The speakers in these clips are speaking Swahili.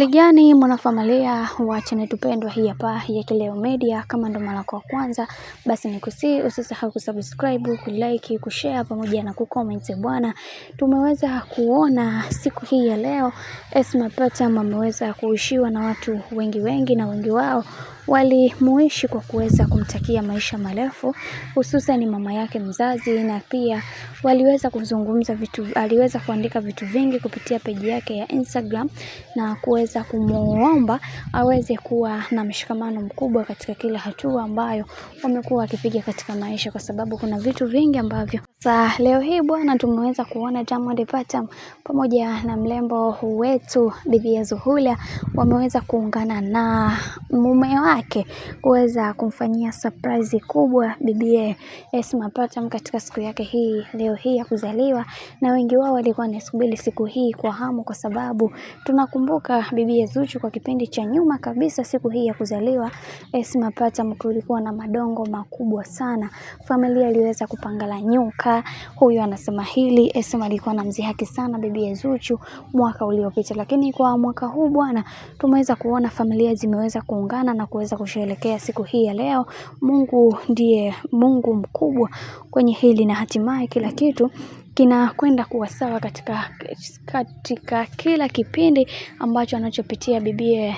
Haligani mwanafamilia wa channel tupendwa hii hapa ya Kileo Media. Kama ndo mara kwa kwanza basi nikusii usisahau kusubscribe, kulike, kushare pamoja na kucomment bwana. Tumeweza kuona siku hii ya leo Esma Patam ameweza kuishiwa na watu wengi na wengi wao walimuishi kwa kuweza kumtakia maisha marefu, hususan mama yake mzazi, na pia waliweza kuzungumza aliweza kuandika vitu vingi kupitia peji yake ya Instagram na kuweza kumuomba aweze kuwa na mshikamano mkubwa katika kila hatua ambayo wamekuwa wakipiga katika maisha, kwa sababu kuna vitu vingi ambavyo sasa leo hii bwana tumeweza kuona Diamond Patam pamoja na mlembo wetu Bibi Zuhura wameweza kuungana na mume wake kuweza kumfanyia surprise kubwa Bibi Esma Patam katika siku yake hii leo hii ya kuzaliwa, na wengi wao walikuwa wanasubiri siku hii kwa hamu, kwa sababu tunakumbuka Bibi Zuchu kwa kipindi cha nyuma kabisa siku hii ya kuzaliwa Esma Patam kulikuwa na madongo makubwa sana. Familia iliweza kupangala nyuka. Huyu anasema hili, Esma alikuwa anamdhihaki sana Bibi Zuchu mwaka uliopita, lakini kwa mwaka huu bwana tumeweza kuona familia zimeweza kuungana na kuweza kusherehekea siku hii ya leo. Mungu ndiye Mungu mkubwa kwenye hili, na hatimaye kila kitu kinakwenda kuwa sawa katika kila kipindi ambacho anachopitia Bibi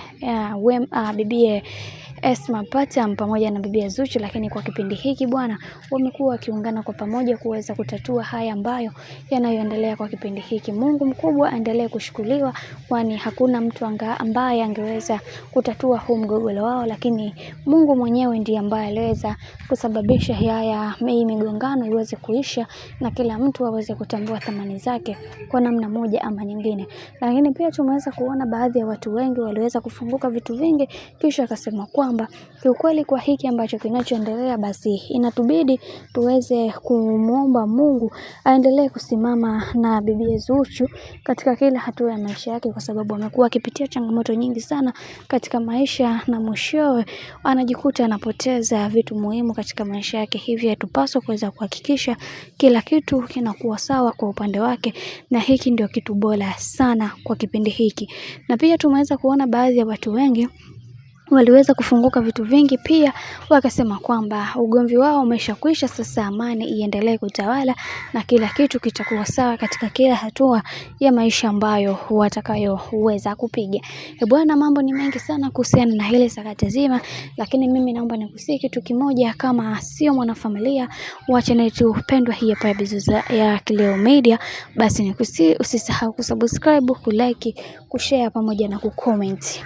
Esma Patam pamoja na Bibi Zuchu. Lakini kwa kipindi hiki bwana wamekuwa wakiungana kwa pamoja kuweza kutatua haya ambayo yanayoendelea kwa kipindi hiki. Mungu mkubwa aendelee kushukuriwa, kwani hakuna mtu ambaye angeweza kutatua huu mgogoro wao, lakini Mungu mwenyewe ndiye ambaye aliweza kusababisha haya migongano iweze kuisha na kila mtu aweze kutambua thamani zake kwa namna moja ama nyingine. Lakini pia tumeweza kuona baadhi ya watu wengi waliweza kufunguka vitu vingi, kisha akasema kwamba kiukweli kwa hiki ambacho kinachoendelea basi inatubidi tuweze kumuomba Mungu aendelee kusimama na Bibi Zuchu katika kila hatua ya maisha yake, kwa sababu amekuwa akipitia changamoto nyingi sana katika maisha na mwishowe anajikuta anapoteza vitu muhimu katika maisha yake. Hivyo tupaswa kuweza kuhakikisha kila kitu kinakuwa sawa kwa upande wake, na hiki ndio kitu bora sana kwa kipindi hiki. Na pia tumeweza kuona baadhi ya watu wengi waliweza kufunguka vitu vingi, pia wakasema kwamba ugomvi wao umeshakwisha, sasa amani iendelee kutawala na kila kitu kitakuwa sawa katika kila hatua ya maisha ambayo watakayoweza kupiga. Bwana, mambo ni mengi sana kuhusiana na hili sakata zima, lakini mimi naomba nikusihi kitu kimoja, kama sio mwanafamilia wa channel tupendwa hii hapa ya Kileo Media, basi nikusihi usisahau kusubscribe, kulike, kushare pamoja na kucomment.